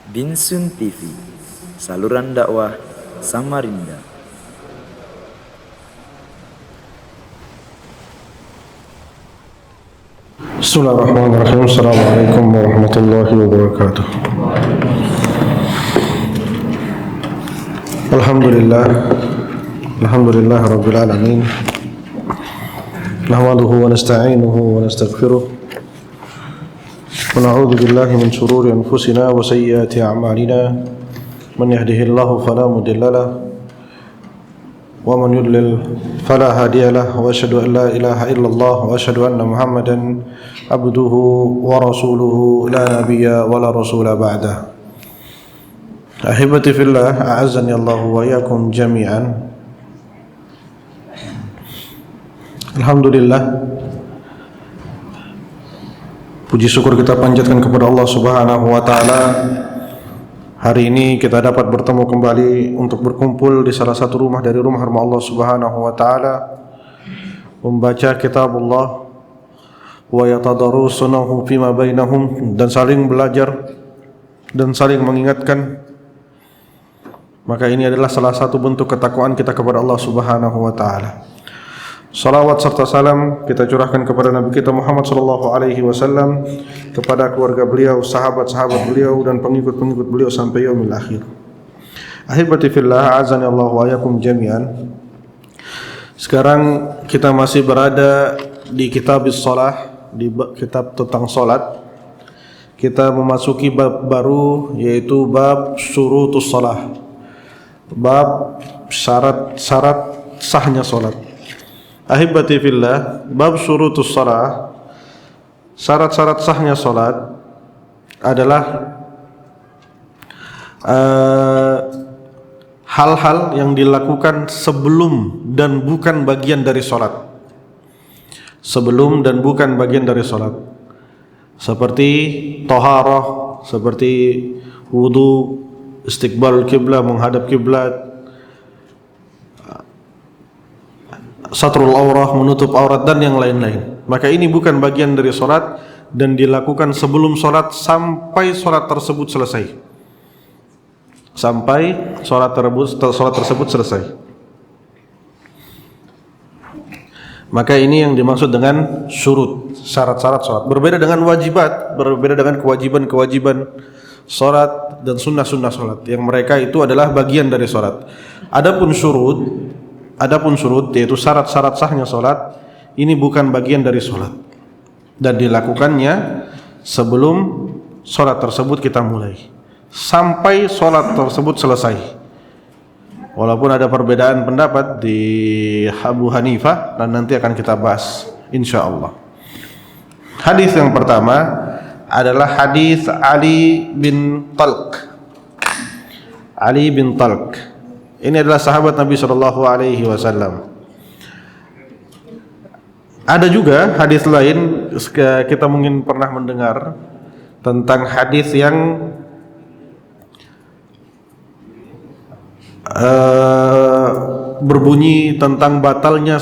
Binsun TV, saluran dakwah Samarinda. Bismillahirrahmanirrahim. Assalamualaikum warahmatullahi wabarakatuh. Alhamdulillah rabbil alamin. Nahmaduhu wa nasta'inuhu wa nastaghfiruh. Wa na'udzu billahi min shururi anfusina wa sayyiati a'malina. Man yahdihillahu fala mudilla lahu wa man yudlil fala hadiya lahu. Wa asyhadu an la ilaha illallah wa asyhadu anna Muhammadan abduhu wa rasuluhu la nabiyya wa la rasula ba'dah. Ahibati fillah, a'azzani Allah wa iyyakum jami'an. Alhamdulillah, puji syukur kita panjatkan kepada Allah Subhanahu wa taala. Hari ini kita dapat bertemu kembali untuk berkumpul di salah satu rumah dari rumah-rumah Allah Subhanahu wa taala, membaca kitabullah wa yatadarrusunahu fima bainahum, dan saling belajar dan saling mengingatkan. Maka ini adalah salah satu bentuk ketakwaan kita kepada Allah Subhanahu wa taala. Salawat serta salam kita curahkan kepada Nabi kita Muhammad sallallahu alaihi wasallam, kepada keluarga beliau, sahabat-sahabat beliau, dan pengikut-pengikut beliau sampai yaumil akhir. Ahibati fillah, azani Allah wa iyyakum jami'an. Sekarang kita masih berada di kitabis shalah, di kitab tentang salat. Kita memasuki bab baru, yaitu bab syurutus shalah. Bab syarat-syarat sahnya salat. Ahibati fillah, bab syurutus shalah, syarat-syarat sahnya salat adalah hal-hal yang dilakukan sebelum dan bukan bagian dari salat. Sebelum dan bukan bagian dari salat. Seperti taharah, seperti wudu, istiqbal kiblat, menghadap kiblat, satrul aurah, menutup aurat, dan yang lain-lain. Maka ini bukan bagian dari salat dan dilakukan sebelum salat sampai salat tersebut selesai. Sampai salat tersebut selesai. Maka ini yang dimaksud dengan syurut, syarat-syarat salat. Berbeda dengan wajibat, berbeda dengan kewajiban-kewajiban salat dan sunnah-sunnah salat, yang mereka itu adalah bagian dari salat. Adapun syurut yaitu syarat-syarat sahnya salat, ini bukan bagian dari salat dan dilakukannya sebelum salat tersebut kita mulai sampai salat tersebut selesai. Walaupun ada perbedaan pendapat di Abu Hanifah, dan nanti akan kita bahas insyaallah. Hadis yang pertama adalah hadis Ali bin Talq. Ali bin Talq ini adalah sahabat Nabi sallallahu alaihi wasallam. Ada juga hadis lain, kita mungkin pernah mendengar tentang hadis yang berbunyi tentang batalnya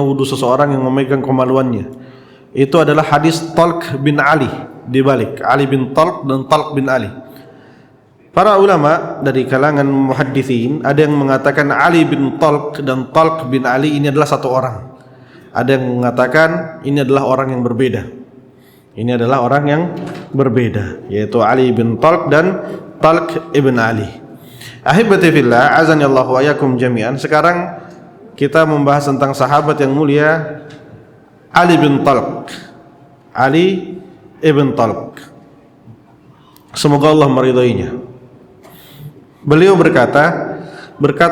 wudu seseorang yang memegang kemaluannya. Itu adalah hadis Talq bin Ali, dibalik Ali bin Talq dan Talq bin Ali. Para ulama dari kalangan muhadditsin ada yang mengatakan Ali bin Talq dan Talq bin Ali ini adalah satu orang. Ada yang mengatakan ini adalah orang yang berbeda. Ini adalah orang yang berbeda, yaitu Ali bin Talq dan Talq ibn Ali. Ahibati fillah, azani Allah wa iyyakum jami'an. Sekarang kita membahas tentang sahabat yang mulia Ali bin Talq. Ali ibn Talq, semoga Allah meridainya. Beliau berkata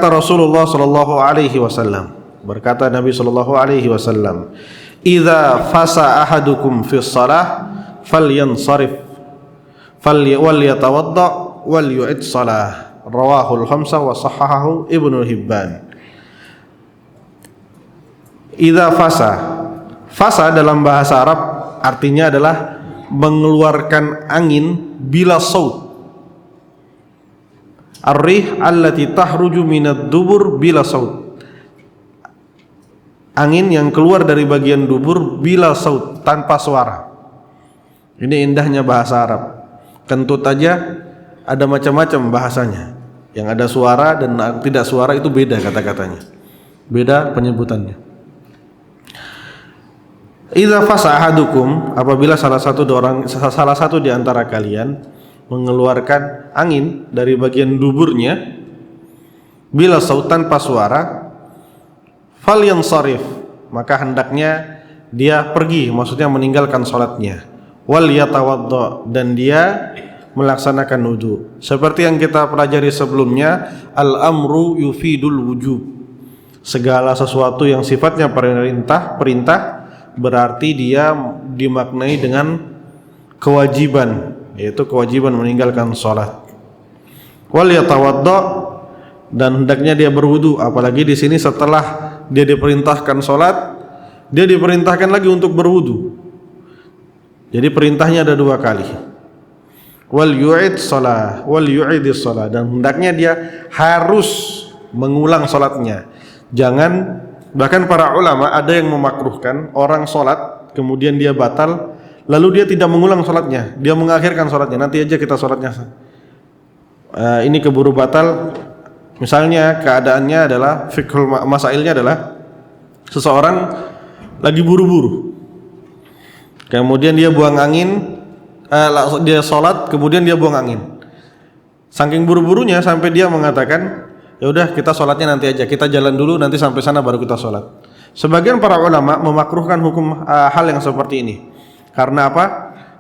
Rasulullah sallallahu alaihi wasallam, berkata Nabi sallallahu alaihi wasallam, "Idza fasa ahadukum fi shalah falyansarif walyatawadda wal yu'id shalah." Rawahul khamsah wa sahahahu Ibnu Hibban. Idza fasa dalam bahasa Arab artinya adalah mengeluarkan angin bila saut. Ar-rih allati tahruju minad dubur bila saut. Angin yang keluar dari bagian dubur bila saut, tanpa suara. Ini indahnya bahasa Arab. Kentut aja ada macam-macam bahasanya. Yang ada suara dan tidak suara itu beda kata-katanya. Beda penyebutannya. Idza fasa ahadukum, apabila salah satu di antara kalian mengeluarkan angin dari bagian duburnya bila saut tanpa suara, falyansarif, maka hendaknya dia pergi, maksudnya meninggalkan salatnya. Wal yatawadda, dan dia melaksanakan wudu. Seperti yang kita pelajari sebelumnya, al-amru yufidul wujub. Segala sesuatu yang sifatnya perintah berarti dia dimaknai dengan kewajiban, yaitu kewajiban meninggalkan salat. Wal yatawadda, dan hendaknya dia berwudu. Apalagi di sini setelah dia diperintahkan salat, dia diperintahkan lagi untuk berwudu. Jadi perintahnya ada 2 kali. Wal yu'id shalah, wal yu'idis shalah, dan hendaknya dia harus mengulang salatnya. Jangan, bahkan para ulama ada yang memakruhkan orang salat kemudian dia batal lalu dia tidak mengulang salatnya, dia mengakhirkan salatnya, nanti aja kita salatnya. Ini keburu batal. Misalnya keadaannya adalah fiqhul masailnya adalah seseorang lagi buru-buru, kemudian dia buang angin, dia sholat, kemudian dia buang angin. Saking buru-burunya sampai dia mengatakan, ya udah kita sholatnya nanti aja, kita jalan dulu, nanti sampai sana baru kita sholat. Sebagian para ulama memakruhkan hukum hal yang seperti ini. Karena apa?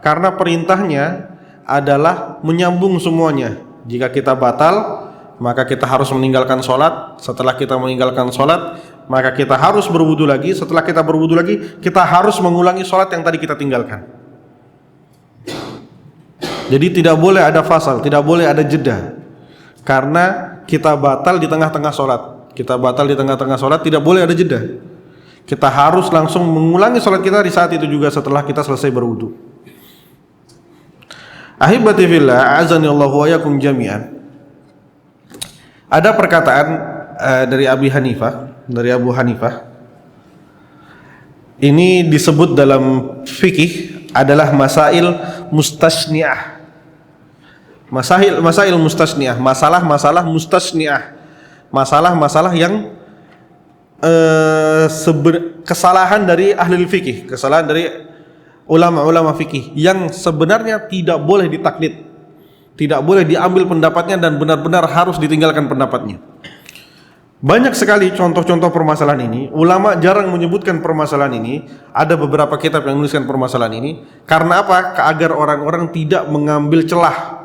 Karena perintahnya adalah menyambung semuanya. Jika kita batal, maka kita harus meninggalkan sholat. Setelah kita meninggalkan sholat, maka kita harus berwudu lagi. Setelah kita berwudu lagi, kita harus mengulangi sholat yang tadi kita tinggalkan. Jadi tidak boleh ada fasal, tidak boleh ada jeda. Karena kita batal di tengah-tengah sholat. Kita batal di tengah-tengah sholat, tidak boleh ada jeda. Kita harus langsung mengulangi sholat kita di saat itu juga setelah kita selesai berwudu. Ahibati fillah, azanillahu wa yakum jami'an. Ada perkataan dari Abu Hanifah. Ini disebut dalam fikih adalah masail mustasni'ah. Masail mustasni'ah, masalah mustasni'ah. Masalah yang kesalahan dari ahli fikih, kesalahan dari ulama-ulama fikih yang sebenarnya tidak boleh ditaklid. Tidak boleh diambil pendapatnya dan benar-benar harus ditinggalkan pendapatnya. Banyak sekali contoh-contoh permasalahan ini. Ulama jarang menyebutkan permasalahan ini. Ada beberapa kitab yang menuliskan permasalahan ini. Karena apa? Agar orang-orang tidak mengambil celah.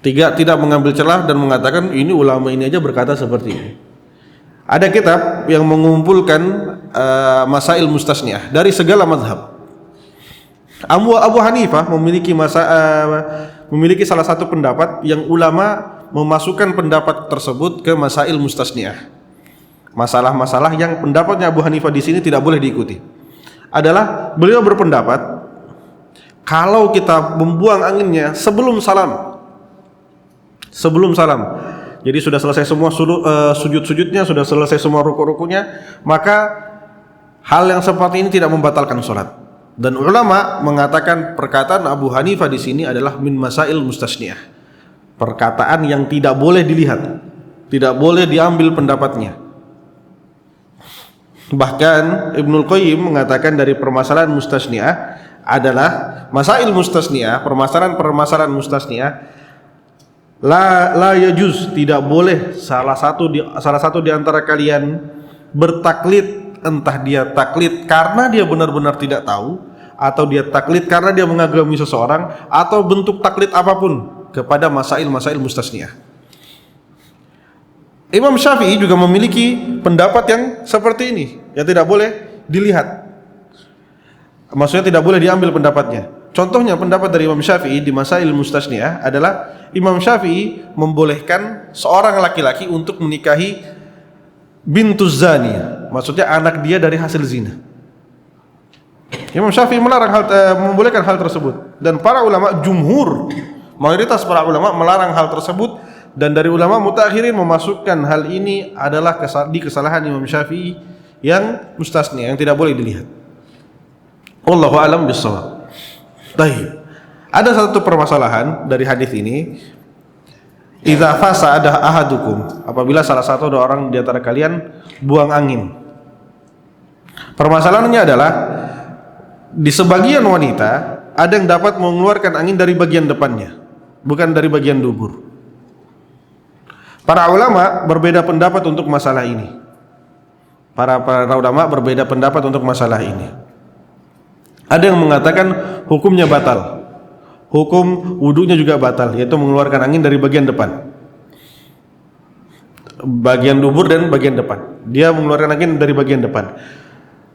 Tidak mengambil celah dan mengatakan ini ulama ini aja berkata seperti ini. Ada kitab yang mengumpulkan masail mustasniah dari segala mazhab. Abu Hanifah memiliki salah satu pendapat yang ulama memasukkan pendapat tersebut ke masail mustasniah. Masalah-masalah yang pendapatnya Abu Hanifah di sini tidak boleh diikuti. Adalah beliau berpendapat kalau kita membuang anginnya sebelum salam. Jadi sudah selesai semua sujud-sujudnya, sudah selesai semua ruku-rukunya, maka hal yang seperti ini tidak membatalkan sholat. Dan ulama mengatakan perkataan Abu Hanifah di sini adalah min masail mustasniah. Perkataan yang tidak boleh dilihat, tidak boleh diambil pendapatnya. Bahkan Ibnul Qayyim mengatakan dari permasalahan mustasniah adalah masail mustasniah, permasalahan mustasniah la yajuz, tidak boleh salah satu di antara kalian bertaklid, entah dia taklid karena dia benar-benar tidak tahu, atau dia taklid karena dia mengagumi seseorang, atau bentuk taklid apapun kepada masail-masail mustasniah. Imam Syafi'i juga memiliki pendapat yang seperti ini, yang tidak boleh dilihat. Maksudnya tidak boleh diambil pendapatnya. Contohnya pendapat dari Imam Syafi'i di masail mustasniah adalah Imam Syafi'i membolehkan seorang laki-laki untuk menikahi bintuz zaniyah, maksudnya anak dia dari hasil zina. Imam Syafi'i membolehkan hal tersebut, dan para ulama jumhur, mayoritas para ulama melarang hal tersebut, dan dari ulama mutakhirin memasukkan hal ini adalah kesalahan Imam Syafi'i yang mustasni, yang tidak boleh dilihat. Wallahu a'lam bishawab. Baik. Ada satu permasalahan dari hadis ini. Idza fasada ahadukum, apabila salah satu orang di antara kalian buang angin. Permasalahannya adalah di sebagian wanita ada yang dapat mengeluarkan angin dari bagian depannya, bukan dari bagian dubur. Para ulama berbeda pendapat untuk masalah ini. Para ulama berbeda pendapat untuk masalah ini. Ada yang mengatakan hukumnya batal. Hukum wudunya juga batal, yaitu mengeluarkan angin dari bagian depan, bagian dubur dan bagian depan. Dia mengeluarkan angin dari bagian depan.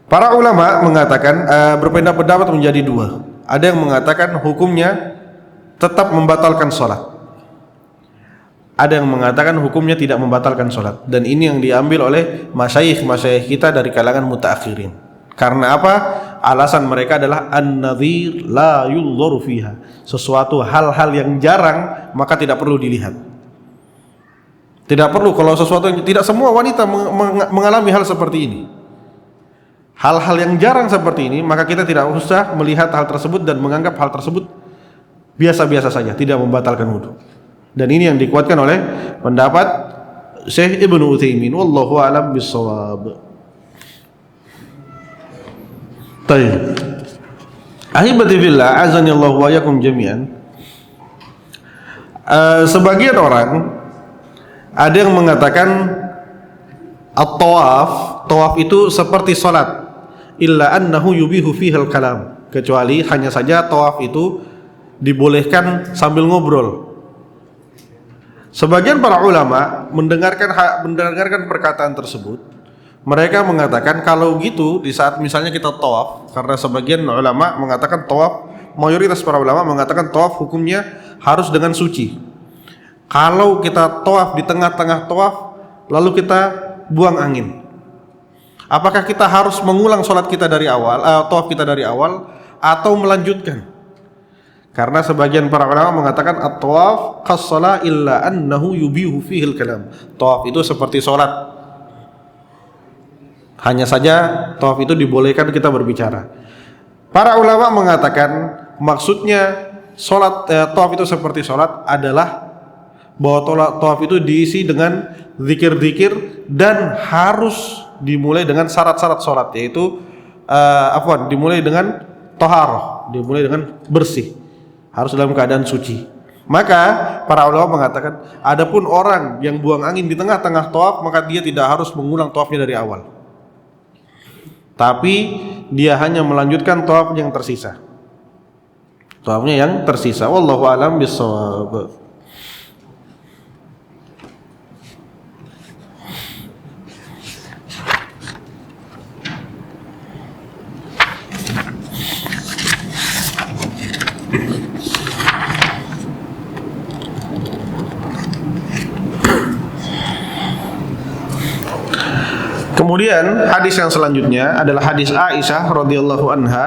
Para ulama mengatakan berpendapat menjadi dua. Ada yang mengatakan hukumnya tetap membatalkan sholat. Ada yang mengatakan hukumnya tidak membatalkan sholat. Dan ini yang diambil oleh masyayikh kita dari kalangan mutaakhirin. Karena apa? Alasan mereka adalah an-nadhir la yudharu fiha. Sesuatu hal-hal yang jarang maka tidak perlu dilihat. Tidak perlu, kalau sesuatu yang tidak semua wanita mengalami hal seperti ini. Hal-hal yang jarang seperti ini maka kita tidak usah melihat hal tersebut dan menganggap hal tersebut biasa-biasa saja, tidak membatalkan wudu. Dan ini yang dikuatkan oleh pendapat Syekh Ibnu Utsaimin, wallahu a'lam bissawab. Baik. Ahibati fillah, azanillahu wa yakum jami'an. Sebagian orang ada yang mengatakan tawaf itu seperti salat, illa annahu yubihu fihal kalam, kecuali hanya saja tawaf itu dibolehkan sambil ngobrol. Sebagian para ulama mendengarkan perkataan tersebut. Mereka mengatakan kalau gitu di saat misalnya kita tawaf, karena sebagian ulama mengatakan tawaf, mayoritas para ulama mengatakan tawaf hukumnya harus dengan suci. Kalau kita tawaf di tengah-tengah tawaf lalu kita buang angin, apakah kita harus mengulang sholat kita dari awal, tawaf kita dari awal, atau melanjutkan? Karena sebagian para ulama mengatakan at-tawaf qas-shalah illa annahu yubihu fihil kalam. Tawaf itu seperti sholat. Hanya saja tawaf itu dibolehkan kita berbicara. Para ulama mengatakan maksudnya tawaf itu seperti sholat adalah bahwa tawaf itu diisi dengan zikir-zikir dan harus dimulai dengan syarat-syarat sholat, yaitu dimulai dengan taharah, dimulai dengan bersih, harus dalam keadaan suci. Maka para ulama mengatakan adapun orang yang buang angin di tengah-tengah tawaf maka dia tidak harus mengulang tawafnya dari awal, tapi dia hanya melanjutkan tawaf yang tersisa. Tawafnya yang tersisa. Wallahu a'lam bishawab. Kemudian hadis yang selanjutnya adalah hadis Aisyah radhiyallahu anha.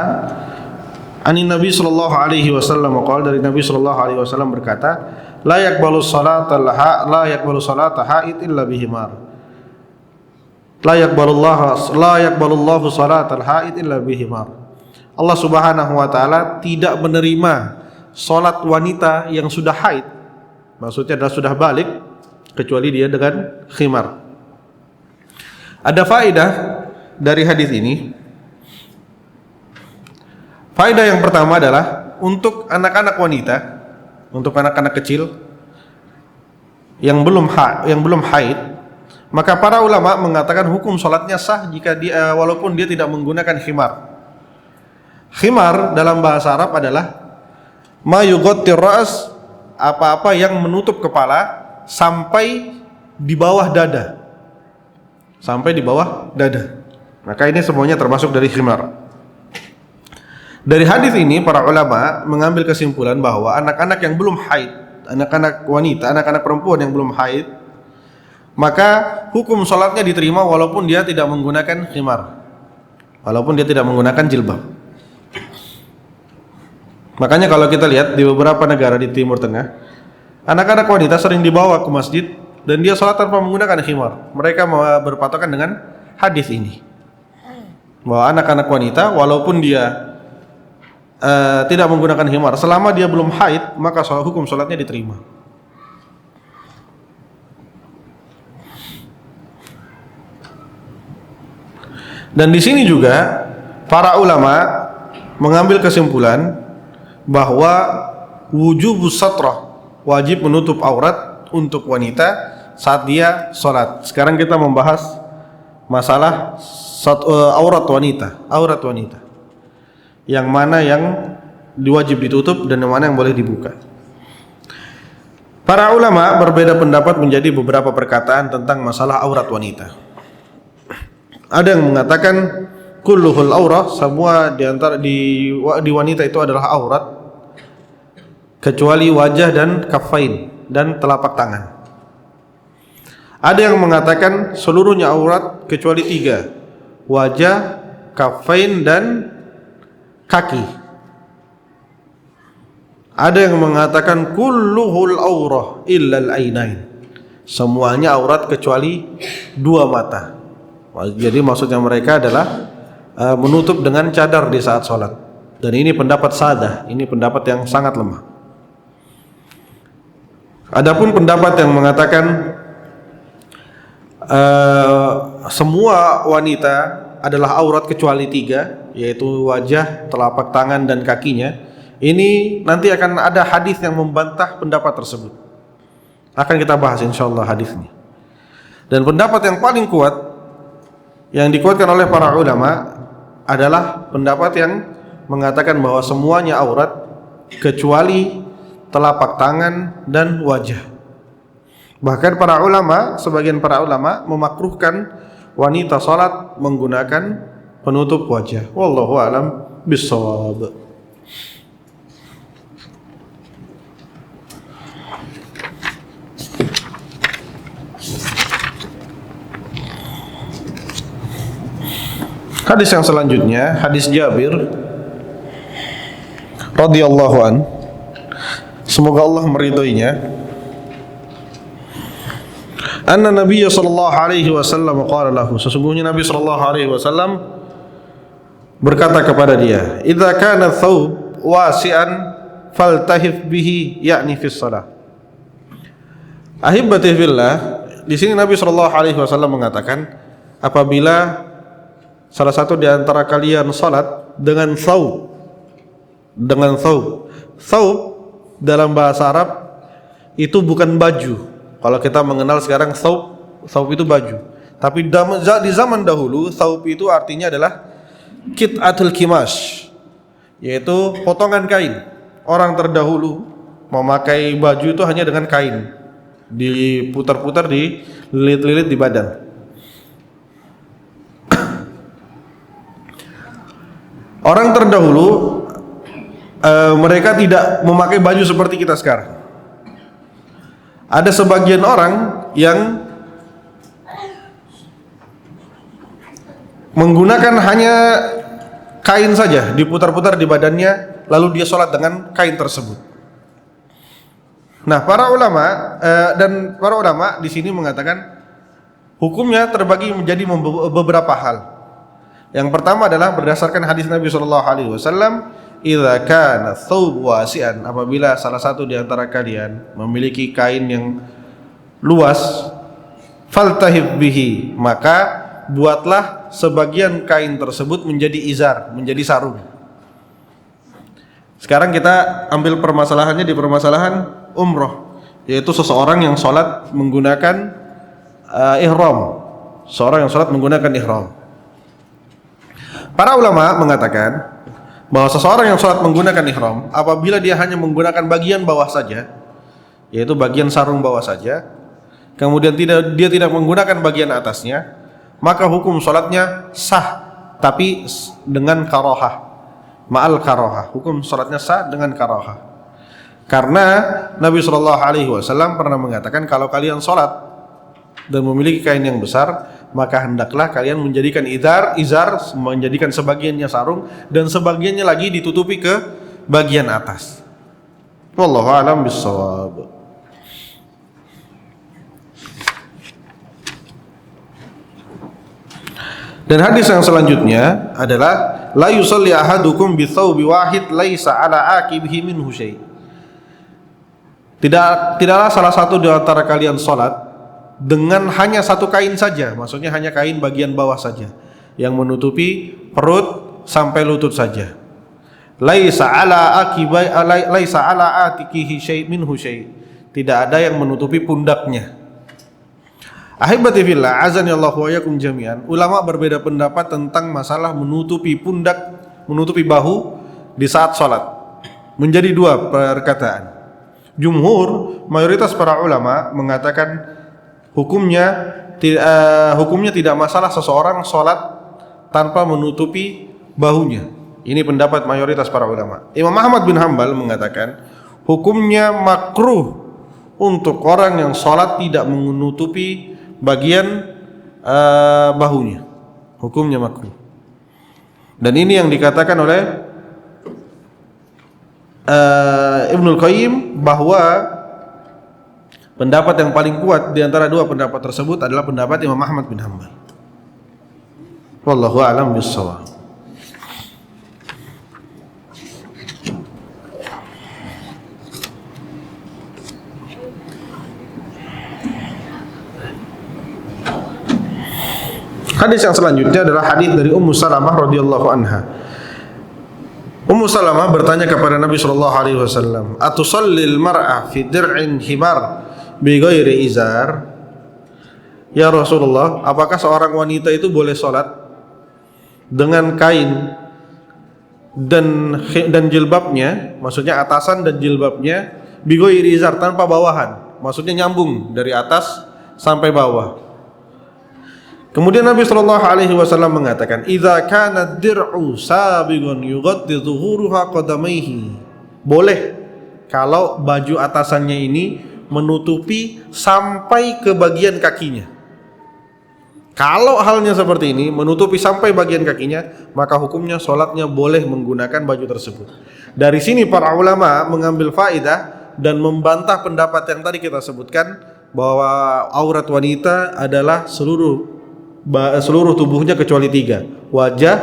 Ani Nabi sallallahu alaihi wasallam qala, dari Nabi sallallahu alaihi wasallam berkata, la yaqbalu salata haid illa bihimar. La yaqbalullahu salatal haid illa bihimar. Allah Subhanahu wa taala tidak menerima salat wanita yang sudah haid, maksudnya adalah sudah balik, kecuali dia dengan khimar. Ada faedah dari hadis ini. Faedah yang pertama adalah untuk anak-anak wanita, untuk anak-anak kecil yang belum haid, maka para ulama mengatakan hukum sholatnya sah jika dia walaupun dia tidak menggunakan khimar. Khimar dalam bahasa Arab adalah ma yughatti ra's, apa-apa yang menutup kepala sampai di bawah dada. Sampai di bawah dada. Maka ini semuanya termasuk dari khimar. Dari hadis ini para ulama mengambil kesimpulan bahwa anak-anak yang belum haid, anak-anak wanita, anak-anak perempuan yang belum haid, maka hukum sholatnya diterima walaupun dia tidak menggunakan khimar, walaupun dia tidak menggunakan jilbab. Makanya kalau kita lihat di beberapa negara di Timur Tengah, anak-anak wanita sering dibawa ke masjid dan dia sholat tanpa menggunakan khimar. Mereka berpatokan dengan hadis ini, bahwa anak-anak wanita walaupun dia tidak menggunakan himar, selama dia belum haid, maka hukum sholatnya diterima. Dan di sini juga para ulama mengambil kesimpulan bahwa wujubus satrah, wajib menutup aurat untuk wanita saat dia sholat. Sekarang kita membahas masalah aurat wanita. Yang mana yang diwajib ditutup dan yang mana yang boleh dibuka. Para ulama berbeda pendapat menjadi beberapa perkataan tentang masalah aurat wanita. Ada yang mengatakan kulluhul aurah, semua di wanita itu adalah aurat kecuali wajah dan kaffain dan telapak tangan. Ada yang mengatakan seluruhnya aurat kecuali 3, wajah, kaffain dan kaki. Ada yang mengatakan kulluhul aurah illal ainain, semuanya aurat kecuali 2 mata. Jadi maksudnya mereka adalah menutup dengan cadar di saat sholat. Dan ini pendapat sadah, ini pendapat yang sangat lemah. Adapun pendapat yang mengatakan semua wanita adalah aurat kecuali 3, yaitu wajah, telapak tangan dan kakinya, ini nanti akan ada hadis yang membantah pendapat tersebut. Akan kita bahas insyaallah hadisnya. Dan pendapat yang paling kuat yang dikuatkan oleh para ulama adalah pendapat yang mengatakan bahwa semuanya aurat kecuali telapak tangan dan wajah. Bahkan sebagian para ulama memakruhkan wanita salat menggunakan penutup wajah. Wallahu a'lam bissawab. Hadis yang selanjutnya, hadis Jabir radhiyallahu an, semoga Allah meridhoinya. Anna Nabiy sallallahu alaihi wasallam qala lahu, sesungguhnya Nabi sallallahu alaihi wasallam berkata kepada dia, "Idza kana thawb wasi'an faltahif bihi," yakni fi shalah. Ahibati fillah, di sini Nabi sallallahu alaihi wasallam mengatakan, apabila salah satu di antara kalian salat dengan thawb, thawb dalam bahasa Arab itu bukan baju. Kalau kita mengenal sekarang thawb itu baju. Tapi di zaman dahulu thawb itu artinya adalah qit'atul kimash, yaitu potongan kain. Orang terdahulu memakai baju itu hanya dengan kain, diputar-putar, dililit-lilit di badan. Orang terdahulu mereka tidak memakai baju seperti kita sekarang. Ada sebagian orang yang menggunakan hanya kain saja, diputar-putar di badannya, lalu dia sholat dengan kain tersebut. Nah, para ulama di sini mengatakan hukumnya terbagi menjadi beberapa hal. Yang pertama adalah berdasarkan hadis Nabi sallallahu alaihi wasallam, "Idza kana thawb wasi'an," apabila salah satu di antara kalian memiliki kain yang luas, faltahib bihi, maka buatlah sebagian kain tersebut menjadi izar, menjadi sarung. Sekarang kita ambil permasalahannya di permasalahan umroh, yaitu seseorang yang sholat menggunakan ihram, seorang yang sholat menggunakan ihram. Para ulama mengatakan bahwa seseorang yang sholat menggunakan ihram, apabila dia hanya menggunakan bagian bawah saja, yaitu bagian sarung bawah saja, kemudian dia tidak menggunakan bagian atasnya, maka hukum sholatnya sah, tapi dengan karohah, ma'al karohah. Hukum sholatnya sah dengan karohah, karena Nabi SAW pernah mengatakan, kalau kalian sholat dan memiliki kain yang besar, maka hendaklah kalian menjadikan izar, menjadikan sebagiannya sarung dan sebagiannya lagi ditutupi ke bagian atas. Wallahu a'lam bissawab. Dan hadis yang selanjutnya adalah la yusalli ahadukum bi thawbi wahid laisa ala aqibihi minhu syai'. Tidaklah salah satu di antara kalian salat dengan hanya satu kain saja, maksudnya hanya kain bagian bawah saja yang menutupi perut sampai lutut saja. Laisa ala atikihi syai' minhu syai'. Tidak ada yang menutupi pundaknya. Ahibati fillah, azani Allahu wa yakum jami'an. Ulama berbeda pendapat tentang masalah menutupi pundak, menutupi bahu di saat salat. Menjadi dua perkataan. Jumhur, mayoritas para ulama mengatakan hukumnya tidak masalah seseorang salat tanpa menutupi bahunya. Ini pendapat mayoritas para ulama. Imam Ahmad bin Hanbal mengatakan hukumnya makruh untuk orang yang salat tidak menutupi bagian bahunya. Hukumnya makruh. Dan ini yang dikatakan oleh Ibnul Qayyim, bahwa pendapat yang paling kuat di antara dua pendapat tersebut adalah pendapat Imam Ahmad bin Hanbal. Wallahu a'lam bissawab. Hadis yang selanjutnya adalah hadis dari Ummu Salamah radhiyallahu anha. Ummu Salamah bertanya kepada Nabi sallallahu alaihi wasallam, "Atusallil mar'ah fi dir'in himar bi ghairi izar?" Ya Rasulullah, apakah seorang wanita itu boleh salat dengan kain dan jilbabnya, maksudnya atasan dan jilbabnya, bi ghairi izar, tanpa bawahan, maksudnya nyambung dari atas sampai bawah. Kemudian Nabi sallallahu alaihi wasallam mengatakan, "Idza kana dir'u sabiqan yughatti dhuhuruha qadamaihi." Boleh kalau baju atasannya ini menutupi sampai ke bagian kakinya. Kalau halnya seperti ini, menutupi sampai bagian kakinya, maka hukumnya salatnya boleh menggunakan baju tersebut. Dari sini para ulama mengambil faidah dan membantah pendapat yang tadi kita sebutkan, bahwa aurat wanita adalah seluruh tubuhnya kecuali tiga: wajah,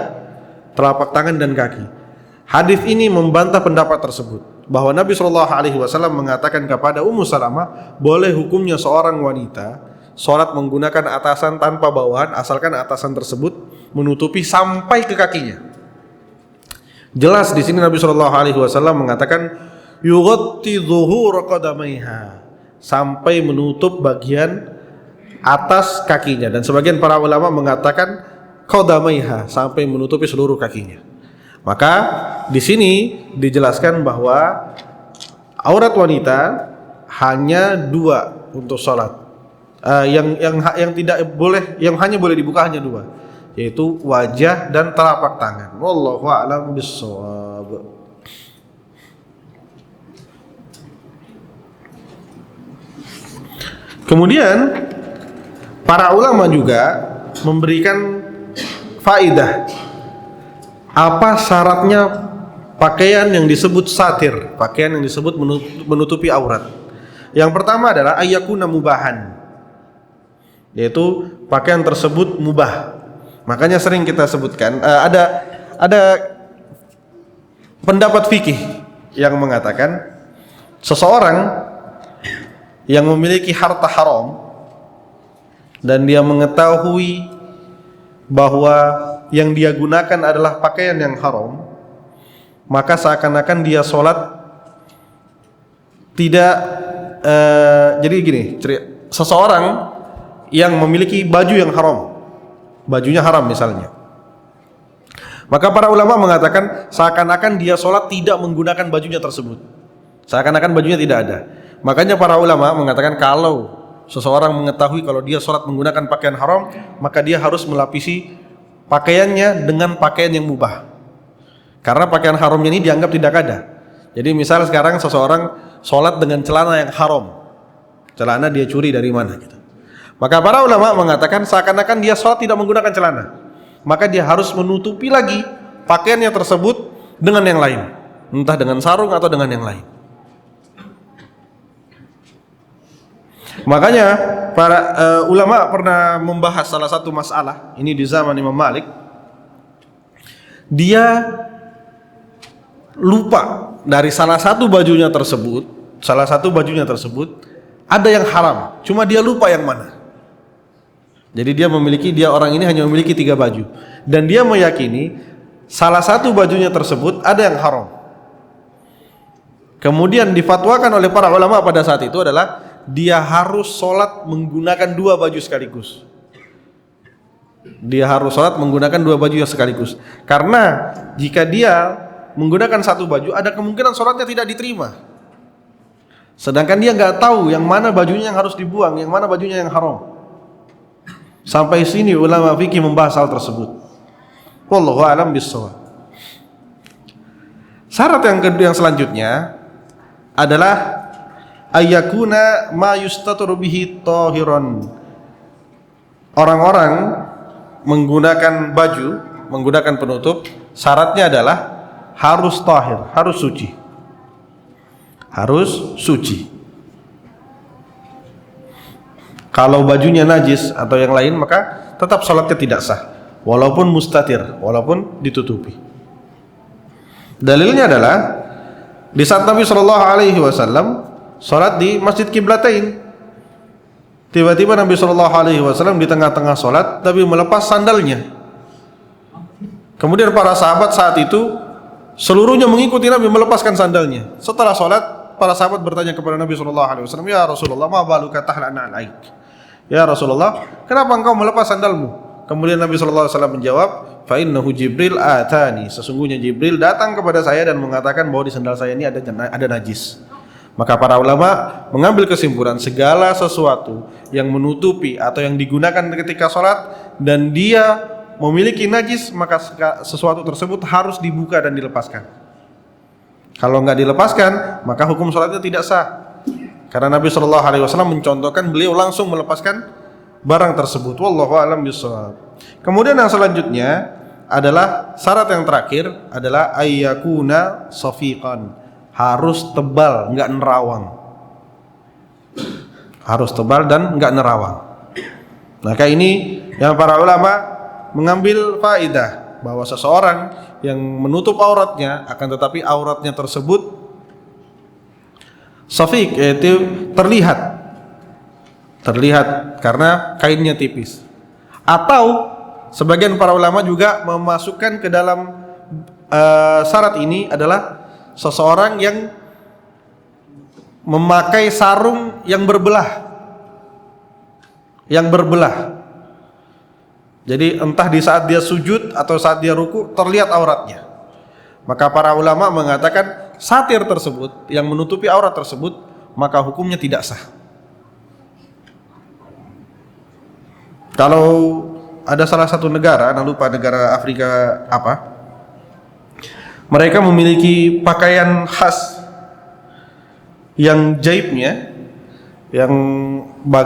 telapak tangan, dan kaki. Hadis ini membantah pendapat tersebut, bahwa Nabi Shallallahu Alaihi Wasallam mengatakan kepada Ummu Salamah, boleh hukumnya seorang wanita sholat menggunakan atasan tanpa bawahan, asalkan atasan tersebut menutupi sampai ke kakinya. Jelas di sini Nabi Shallallahu Alaihi Wasallam mengatakan yughatti dhuhur qadamaiha, sampai menutup bagian atas kakinya, dan sebagian para ulama mengatakan qadamaiha, sampai menutupi seluruh kakinya. Maka di sini dijelaskan bahwa aurat wanita hanya dua untuk salat. Yang tidak boleh, yang hanya boleh dibuka hanya dua, yaitu wajah dan telapak tangan. Wallahu a'lam bissawab. Kemudian para ulama juga memberikan faidah apa syaratnya pakaian yang disebut satir, pakaian yang disebut menutupi aurat. Yang pertama adalah ayyakuna mubahan, yaitu pakaian tersebut mubah. Makanya sering kita sebutkan ada pendapat fikih yang mengatakan seseorang yang memiliki harta haram dan dia mengetahui bahwa yang dia gunakan adalah pakaian yang haram, maka seakan-akan dia sholat tidak jadi gini, seseorang yang memiliki baju yang haram, bajunya haram misalnya, maka para ulama mengatakan seakan-akan dia sholat tidak menggunakan bajunya tersebut, seakan-akan bajunya tidak ada. Makanya para ulama mengatakan kalau seseorang mengetahui kalau dia sholat menggunakan pakaian haram, maka dia harus melapisi pakaiannya dengan pakaian yang mubah, karena pakaian haramnya ini dianggap tidak ada. Jadi misal sekarang seseorang sholat dengan celana yang haram, celana dia curi dari mana gitu, maka para ulama mengatakan seakan-akan dia sholat tidak menggunakan celana, maka dia harus menutupi lagi pakaiannya tersebut dengan yang lain, entah dengan sarung atau dengan yang lain. Makanya para ulama pernah membahas salah satu masalah ini di zaman Imam Malik. Dia lupa dari salah satu bajunya tersebut ada yang haram, cuma dia lupa yang mana. Jadi dia orang ini hanya memiliki 3 baju dan dia meyakini salah satu bajunya tersebut ada yang haram. Kemudian difatwakan oleh para ulama pada saat itu adalah dia harus sholat menggunakan 2 baju sekaligus. Dia harus sholat menggunakan 2 baju yang sekaligus. Karena jika dia menggunakan 1 baju, ada kemungkinan sholatnya tidak diterima. Sedangkan dia nggak tahu yang mana bajunya yang harus dibuang, yang mana bajunya yang haram. Sampai sini ulama fikih membahas hal tersebut. Wallahu a'lam bishawab. Syarat yang selanjutnya adalah ayyakuna ma yustaturu bihi tahiran. Orang-orang menggunakan baju, menggunakan penutup, syaratnya adalah harus tahir, harus suci. Harus suci. Kalau bajunya najis atau yang lain maka tetap salatnya tidak sah, walaupun mustatir, walaupun ditutupi. Dalilnya adalah di saat Nabi SAW salat di Masjid Qiblatain. Tiba-tiba Nabi SAW di tengah-tengah salat Nabi melepas sandalnya. Kemudian para sahabat saat itu seluruhnya mengikuti Nabi melepaskan sandalnya. Setelah salat, para sahabat bertanya kepada Nabi SAW, "Ya Rasulullah, ma baluka tahla'na alaik?" Ya Rasulullah, kenapa engkau melepas sandalmu? Kemudian Nabi SAW menjawab, "Fa innahu Jibril atani." Sesungguhnya Jibril datang kepada saya dan mengatakan bahwa di sandal saya ini ada najis. Maka para ulama mengambil kesimpulan segala sesuatu yang menutupi atau yang digunakan ketika sholat dan dia memiliki najis, maka sesuatu tersebut harus dibuka dan dilepaskan. Kalau nggak dilepaskan, maka hukum sholatnya tidak sah. Karena Nabi SAW mencontohkan beliau langsung melepaskan barang tersebut. Wallahu a'lam bishawab. Kemudian yang selanjutnya adalah syarat yang terakhir adalah ayyakuna safiqan. Harus tebal, nggak nerawang. Harus tebal dan nggak nerawang. Maka ini yang para ulama mengambil faidah bahwa seseorang yang menutup auratnya akan tetapi auratnya tersebut safiq, yaitu terlihat karena kainnya tipis. Atau sebagian para ulama juga memasukkan ke dalam syarat ini adalah seseorang yang memakai sarung yang berbelah. Jadi entah di saat dia sujud atau saat dia ruku terlihat auratnya. Maka para ulama mengatakan satir tersebut yang menutupi aurat tersebut maka hukumnya tidak sah. Kalau ada salah satu negara, lupa negara Afrika apa, mereka memiliki pakaian khas yang jaibnya, yang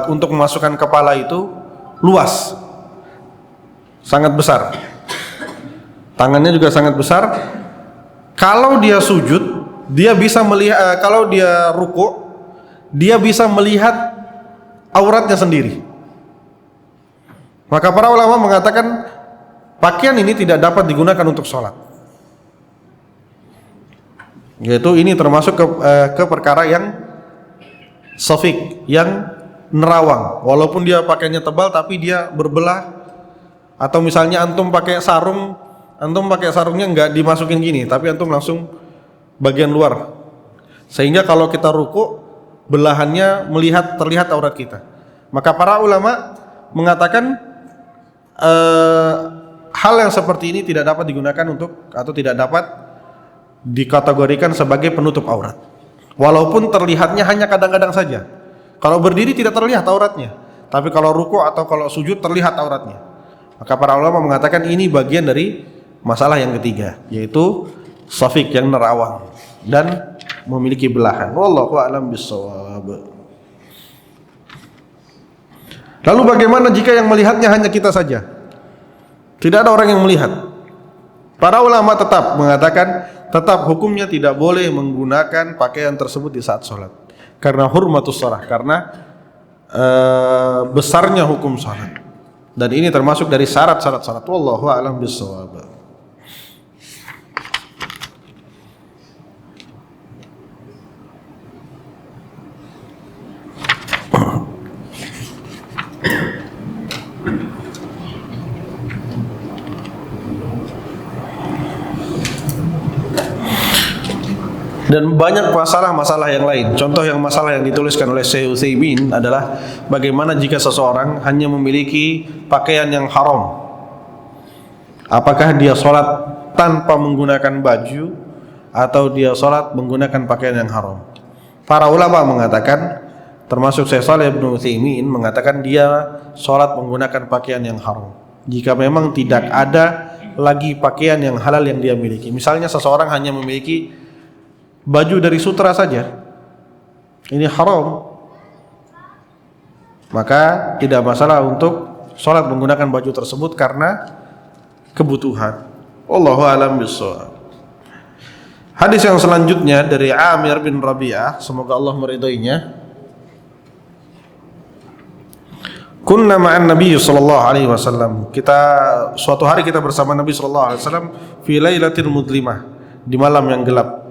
untuk memasukkan kepala itu luas, sangat besar. Tangannya juga sangat besar. Kalau dia sujud, dia bisa melihat. Kalau dia ruku, dia bisa melihat auratnya sendiri. Maka para ulama mengatakan pakaian ini tidak dapat digunakan untuk sholat. Yaitu ini termasuk ke perkara yang safiq, yang nerawang. Walaupun dia pakainya tebal tapi dia berbelah. Atau misalnya antum pakai sarungnya nggak dimasukin gini, tapi antum langsung bagian luar. Sehingga kalau kita ruku, belahannya terlihat aurat kita. Maka para ulama mengatakan hal yang seperti ini tidak dapat digunakan atau tidak dapat dikategorikan sebagai penutup aurat. Walaupun terlihatnya hanya kadang-kadang saja. Kalau berdiri tidak terlihat auratnya, tapi kalau ruku atau kalau sujud terlihat auratnya. Maka para ulama mengatakan ini bagian dari masalah yang ketiga, yaitu safiq yang nerawang dan memiliki belahan. Wallahu a'lam bishawab. Lalu bagaimana jika yang melihatnya hanya kita saja? Tidak ada orang yang melihat. Para ulama tetap mengatakan hukumnya tidak boleh menggunakan pakaian tersebut di saat sholat. Karena hurmatus shalah, karena besarnya hukum salat. Dan ini termasuk dari syarat-syarat salat. Wallahu a'lam bissawab. Dan banyak masalah-masalah yang lain. Contoh yang masalah yang dituliskan oleh Syekh Utsaimin adalah bagaimana jika seseorang hanya memiliki pakaian yang haram. Apakah dia sholat tanpa menggunakan baju atau dia sholat menggunakan pakaian yang haram? Para ulama mengatakan, termasuk Syekh Shalih bin Utsaimin mengatakan dia sholat menggunakan pakaian yang haram. Jika memang tidak ada lagi pakaian yang halal yang dia miliki. Misalnya seseorang hanya memiliki baju dari sutra saja, ini haram, maka tidak masalah untuk sholat menggunakan baju tersebut karena kebutuhan. Wallahu a'lam bishawab. Hadis yang selanjutnya dari Amir bin Rabi'ah, semoga Allah meridainya. Kunna ma'an Nabi sallallahu alaihi wasallam. Suatu hari kita bersama Nabi sallallahu alaihi wasallam fi lailatin mudlimah, di malam yang gelap.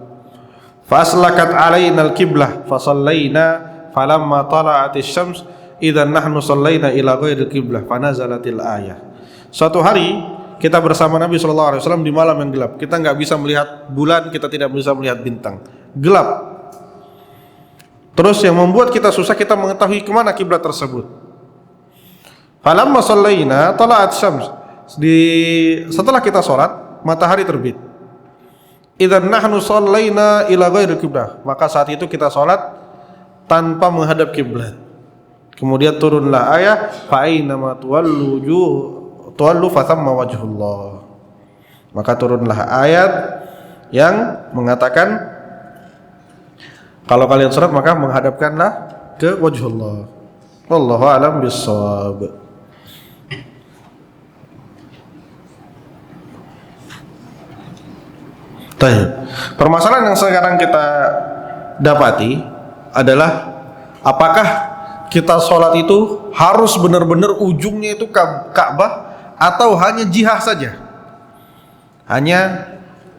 Faslakat alaina al-qiblah fasallaina falamma tala'atis syams idzan nahnu sallaina ila ghairil qiblah fanazalatil ayah. Suatu hari kita bersama Nabi sallallahu alaihi wasallam di malam yang gelap. Kita enggak bisa melihat bulan, kita tidak bisa melihat bintang. Gelap. Terus yang membuat kita susah kita mengetahui kemana kiblat tersebut. Falamma sallaina tala'at syams. Setelah kita salat, matahari terbit. Idzan nahnu shallaina ila ghairil qiblah, maka saat itu kita salat tanpa menghadap kiblat. Kemudian turunlah ayat fa aina ma tuwallu fa thamma wajhullah. Maka turunlah ayat yang mengatakan kalau kalian salat maka menghadapkanlah ke wajhullah. Wallahu a'lam bissawab. Permasalahan yang sekarang kita dapati adalah apakah kita sholat itu harus benar-benar ujungnya itu Ka'bah atau hanya jihah saja? Hanya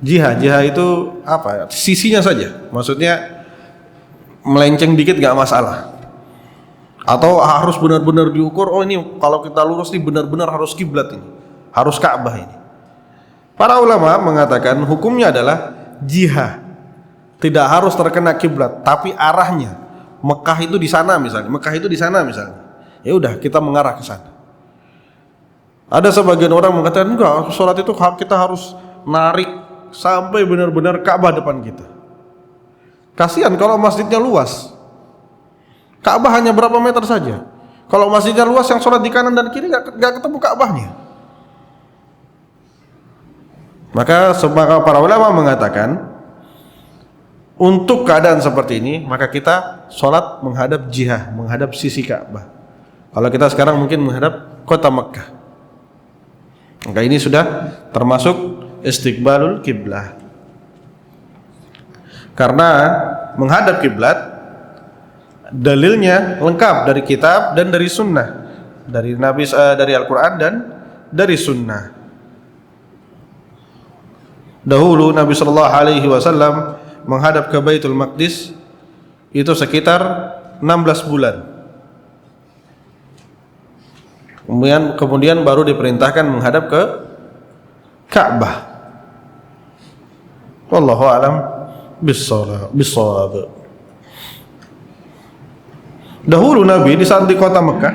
jihah itu apa? Sisinya saja. Maksudnya melenceng dikit gak masalah. Atau harus benar-benar diukur, oh ini kalau kita lurus nih benar-benar harus kiblat ini, harus Ka'bah ini. Para ulama mengatakan hukumnya adalah jihah, tidak harus terkena kiblat, tapi arahnya. Mekah itu di sana misalnya, ya udah kita mengarah ke sana. Ada sebagian orang mengatakan enggak, sholat itu kita harus narik sampai benar-benar Ka'bah depan kita. Kasihan kalau masjidnya luas, Ka'bah hanya berapa meter saja. Kalau masjidnya luas, yang sholat di kanan dan kiri gak ketemu Ka'bahnya. Maka para ulama mengatakan untuk keadaan seperti ini maka kita sholat menghadap jihah, menghadap sisi Ka'bah. Kalau kita sekarang mungkin menghadap kota Mekkah, maka ini sudah termasuk istiqbalul kiblah. Karena menghadap kiblat dalilnya lengkap dari kitab dan dari sunnah, dari Nabi, dari Al-Quran dan dari sunnah. Dahulu Nabi sallallahu alaihi wasallam menghadap ke Baitul Maqdis itu sekitar 16 bulan. Kemudian baru diperintahkan menghadap ke Ka'bah. Wallahu a'lam bissawab. Dahulu Nabi di saat di kota Mekah,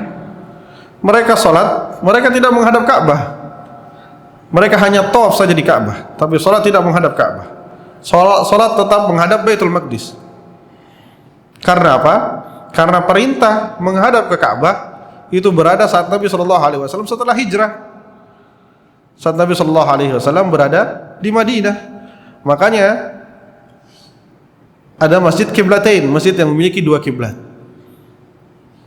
mereka salat, mereka tidak menghadap Ka'bah. Mereka hanya tawaf saja di Ka'bah, tapi salat tidak menghadap Ka'bah. Salat tetap menghadap Baitul Maqdis. Karena apa? Karena perintah menghadap ke Ka'bah itu berada saat Nabi sallallahu alaihi wasallam setelah hijrah. Saat Nabi sallallahu alaihi wasallam berada di Madinah. Makanya ada masjid kiblatain, masjid yang memiliki dua kiblat.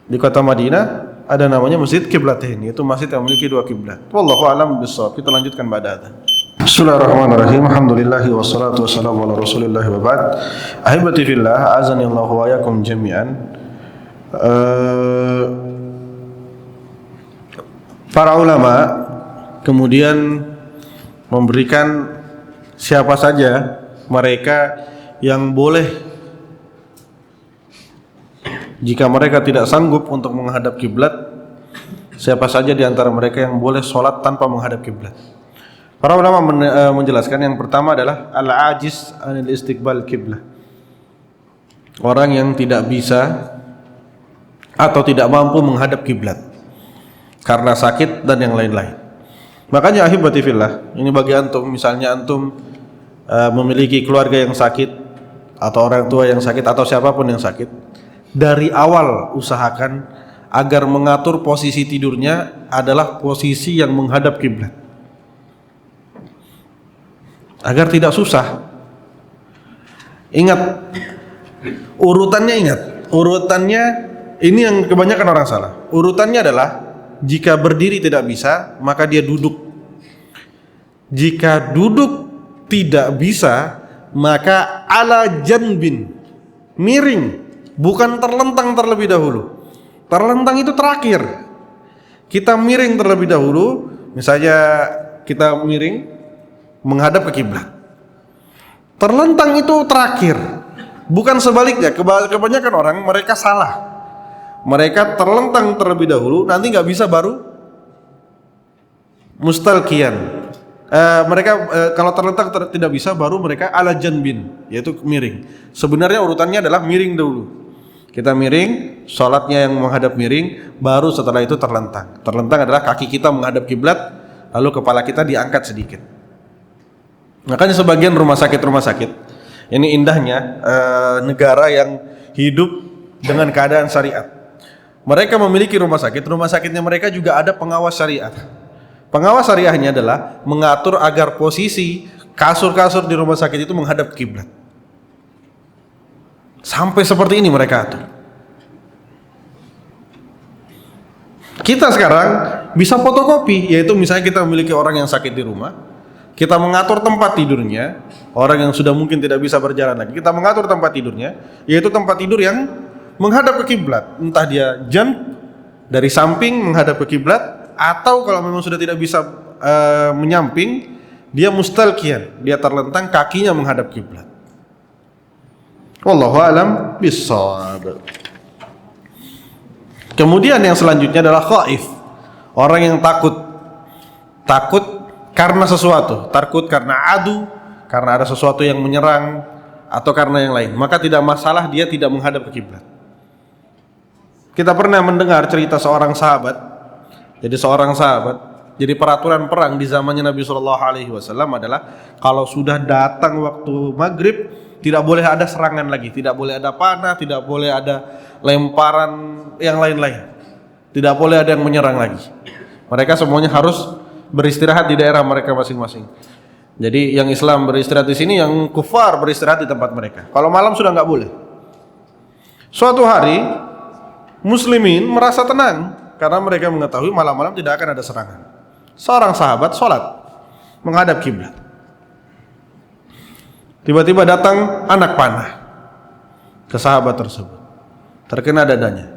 Di kota Madinah ada namanya Masjid Kiblatain, yaitu masjid yang memiliki dua kiblat. Wallahu a'lam bishawab. Kita lanjutkan pada adzan. Bismillahirrahmanirrahim. Alhamdulillahi wassalatu wassalamu ala Rasulillah wa ba'd. Ahibati fillah, azani Allah wa yakum jami'an. Para ulama kemudian memberikan siapa saja mereka yang boleh jika mereka tidak sanggup untuk menghadap kiblat, siapa saja di antara mereka yang boleh sholat tanpa menghadap kiblat. Para ulama menjelaskan yang pertama adalah al-ajiz anil istiqbal kiblah. Orang yang tidak bisa atau tidak mampu menghadap kiblat karena sakit dan yang lain-lain. Makanya ahibati fillah, ini bagi antum, misalnya antum memiliki keluarga yang sakit atau orang tua yang sakit atau siapapun yang sakit, dari awal usahakan agar mengatur posisi tidurnya adalah posisi yang menghadap kiblat, agar tidak susah. Ingat urutannya ini yang kebanyakan orang salah. Urutannya adalah jika berdiri tidak bisa, maka dia duduk. Jika duduk tidak bisa, maka ala janbin, miring, bukan terlentang terlebih dahulu. Terlentang itu terakhir. Kita miring terlebih dahulu, misalnya kita miring menghadap ke kiblat. Terlentang itu terakhir, bukan sebaliknya. Kebanyakan orang mereka salah. Mereka terlentang terlebih dahulu, nanti nggak bisa baru mustalqiyan. Mereka kalau terlentang tidak bisa, baru mereka ala janbin, yaitu miring. Sebenarnya urutannya adalah miring dulu. Kita miring, sholatnya yang menghadap miring, baru setelah itu terlentang. Terlentang adalah kaki kita menghadap kiblat, lalu kepala kita diangkat sedikit. Makanya sebagian rumah sakit, ini indahnya negara yang hidup dengan keadaan syariat. Mereka memiliki rumah sakitnya mereka juga ada pengawas syariat. Pengawas syariahnya adalah mengatur agar posisi kasur-kasur di rumah sakit itu menghadap kiblat. Sampai seperti ini mereka atur. Kita sekarang bisa fotokopi, yaitu misalnya kita memiliki orang yang sakit di rumah, kita mengatur tempat tidurnya, orang yang sudah mungkin tidak bisa berjalan lagi, kita mengatur tempat tidurnya, yaitu tempat tidur yang menghadap ke kiblat. Entah dia jump dari samping menghadap ke kiblat, atau kalau memang sudah tidak bisa menyamping, dia mustalqiyan, dia terlentang, kakinya menghadap kiblat. Wallahu a'lam bissawab. Kemudian yang selanjutnya adalah khaif. Orang yang takut karena sesuatu, takut karena adu, karena ada sesuatu yang menyerang, atau karena yang lain, maka tidak masalah dia tidak menghadap ke kiblat. Kita pernah mendengar cerita seorang sahabat. Jadi peraturan perang di zamannya Nabi SAW adalah kalau sudah datang waktu maghrib, tidak boleh ada serangan lagi, tidak boleh ada panah, tidak boleh ada lemparan yang lain-lain, tidak boleh ada yang menyerang lagi. Mereka semuanya harus beristirahat di daerah mereka masing-masing. Jadi yang Islam beristirahat di sini, yang kufar beristirahat di tempat mereka. Kalau malam sudah nggak boleh. Suatu hari muslimin merasa tenang karena mereka mengetahui malam-malam tidak akan ada serangan. Seorang sahabat sholat menghadap kiblat. Tiba-tiba datang anak panah ke sahabat tersebut, terkena dadanya.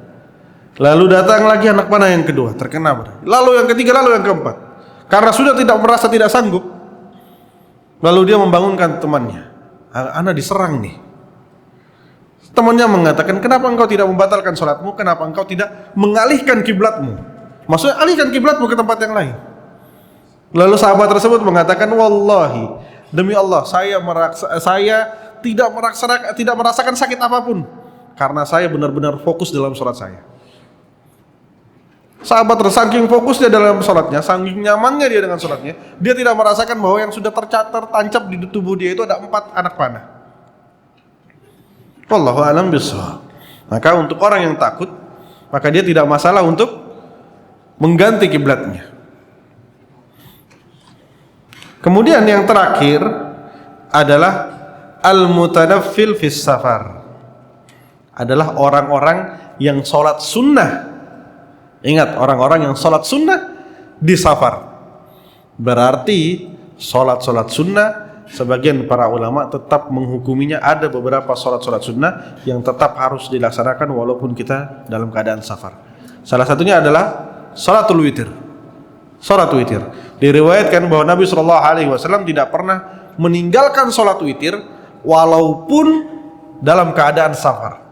Lalu datang lagi anak panah yang kedua, terkena badan. Lalu yang ketiga, lalu yang keempat. Karena sudah merasa tidak sanggup, lalu dia membangunkan temannya. Ana diserang nih. Temannya mengatakan, kenapa engkau tidak membatalkan sholatmu? Kenapa engkau tidak mengalihkan kiblatmu? Maksudnya alihkan kiblatmu ke tempat yang lain. Lalu sahabat tersebut mengatakan, wallahi, demi Allah, saya tidak merasakan sakit apapun, karena saya benar-benar fokus dalam sholat saya. Sahabat saking fokusnya dalam sholatnya, saking nyamannya dia dengan sholatnya, dia tidak merasakan bahwa yang sudah tertancap di tubuh dia itu ada 4 anak panah. Wallahu a'lam bishawab. Maka untuk orang yang takut, maka dia tidak masalah untuk mengganti kiblatnya. Kemudian yang terakhir adalah al-mutanaffil fis safar. Adalah orang-orang yang sholat sunnah. Ingat, orang-orang yang sholat sunnah di safar. Berarti sholat sunnah sebagian para ulama tetap menghukuminya ada beberapa sholat-sholat sunnah yang tetap harus dilaksanakan walaupun kita dalam keadaan safar. Salah satunya adalah sholatul witir. Sholat witir. Diriwayatkan bahwa Nabi SAW tidak pernah meninggalkan sholat witir walaupun dalam keadaan safar.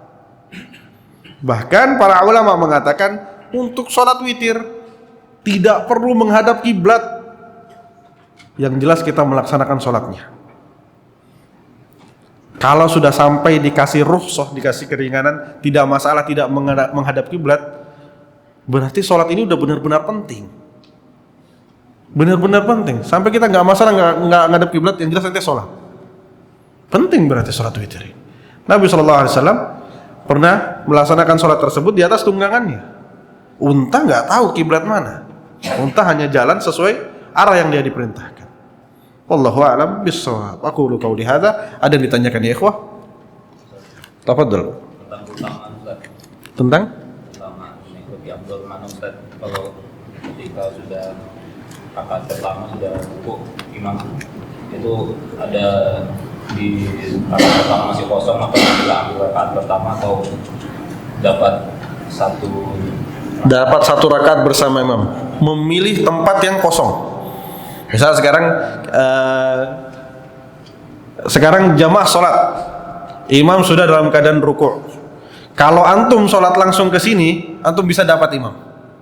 Bahkan para ulama mengatakan untuk sholat witir tidak perlu menghadap kiblat. Yang jelas kita melaksanakan sholatnya. Kalau sudah sampai dikasih rukhsah, dikasih keringanan, tidak masalah, tidak menghadap kiblat, berarti sholat ini udah benar-benar penting. Benar-benar penting. Sampai kita nggak masalah nggak ngadap kiblat, yang jelas nanti sholat. Penting berarti sholat witir. Nabi SAW pernah melaksanakan sholat tersebut di atas tunggangannya. Unta nggak tahu kiblat mana. Unta hanya jalan sesuai arah yang dia diperintahkan. Wallahu a'lam bissawab. Aku qauli hadza. Ada yang ditanyakan ya ikhwah? Tafadhal. Tentang mengikuti Abdul Manan Ustaz, kalau ketika sudah rakaat pertama sudah rukuk imam itu ada di rakaat pertama masih kosong atau ambil rakaat pertama atau dapat satu rakaat bersama imam, memilih tempat yang kosong. Misal sekarang jamaah sholat, imam sudah dalam keadaan rukuk. Kalau antum sholat langsung ke sini, antum bisa dapat imam,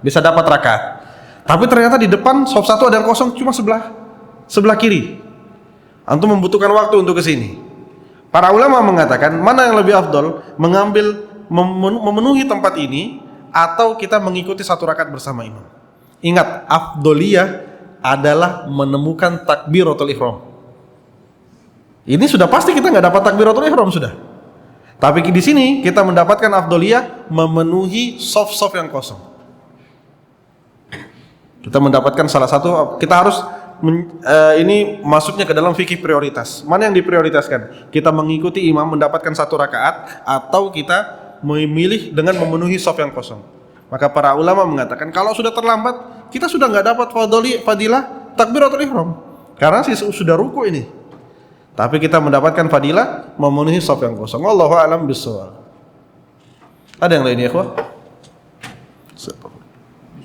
bisa dapat rakaat. Tapi ternyata di depan shaf satu ada yang kosong cuma sebelah kiri. Antum membutuhkan waktu untuk ke sini. Para ulama mengatakan mana yang lebih afdol, memenuhi tempat ini atau kita mengikuti satu rakaat bersama imam. Ingat, afdoliyah adalah menemukan takbiratul ihram. Ini sudah pasti kita nggak dapat takbiratul ihram sudah. Tapi di sini kita mendapatkan afdoliyah memenuhi shaf-shaf yang kosong. Kita mendapatkan salah satu, kita harus ini masuknya ke dalam fikih prioritas. Mana yang diprioritaskan? Kita mengikuti imam mendapatkan satu rakaat atau kita memilih dengan memenuhi shaf yang kosong. Maka para ulama mengatakan kalau sudah terlambat kita sudah nggak dapat fadilah takbiratul ihram karena sudah ruku ini. Tapi kita mendapatkan fadilah memenuhi shaf yang kosong. Wallahu a'lam bissawab. Ada yang lain ya, ikhwah?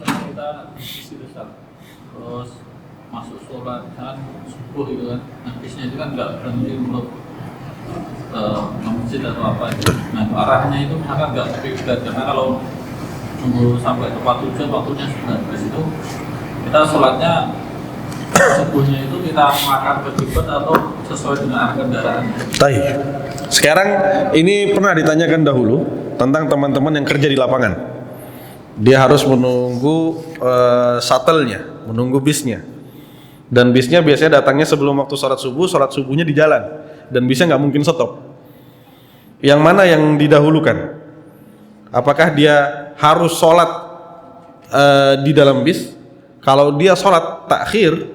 Kita isi besar terus masuk sholat kan subuh gitu kan, habisnya itu kan nggak berhenti untuk ke masjid atau apa. Nah arahnya itu akan nggak kiblat karena kalau tunggu sampai tepat tujuan waktunya sudah habis itu kita sholatnya subuhnya itu kita makan ke kiblat atau sesuai dengan arah kendaraan. Baik. Sekarang ini pernah ditanyakan dahulu tentang teman-teman yang kerja di lapangan. Dia harus menunggu shuttle-nya, menunggu bisnya. Dan bisnya biasanya datangnya sebelum waktu sholat subuhnya di jalan dan bisnya nggak mungkin stop. Yang mana yang didahulukan? Apakah dia harus sholat di dalam bis? Kalau dia sholat takhir,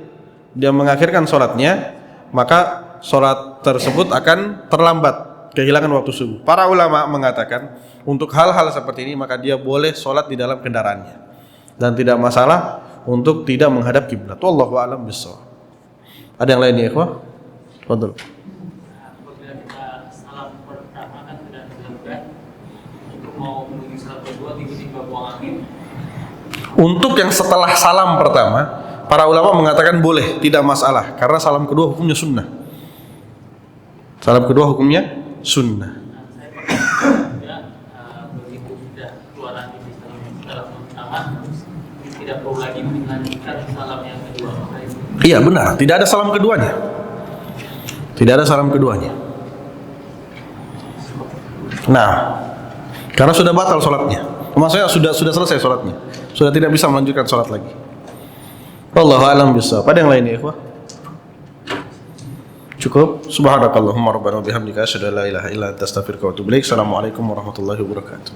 dia mengakhirkan sholatnya, maka sholat tersebut akan terlambat, kehilangan waktu subuh. Para ulama mengatakan untuk hal-hal seperti ini maka dia boleh sholat di dalam kendaraannya dan tidak masalah untuk tidak menghadap kiblat. Wallahu a'lam bishawab. Ada yang lain ya, ikhwah? Fadhil. Apabila kita salam pertama kan sudah dilakukan, untuk mau menuju salam kedua tiba-tiba buang angin. Untuk yang setelah salam pertama, para ulama mengatakan boleh, tidak masalah, karena salam kedua hukumnya sunnah. Salam kedua hukumnya sunnah. Nah, saya pernah juga begitu sudah keluar angin di salam pertama, tidak perlu lagi melanjutkan salam yang kedua. Iya benar, tidak ada salam keduanya. Tidak ada salam keduanya. Nah, karena sudah batal sholatnya. Maksudnya sudah selesai sholatnya, sudah tidak bisa melanjutkan sholat lagi. Wallahu a'lam bishawab. Ada yang lain ya, ikhwah? Cukup. Subhanakallahumma rabbana wa bihamdika asyhadu an la ilaha illa anta astaghfiruka wa atubu ilaik. Assalamualaikum warahmatullahi wabarakatuh.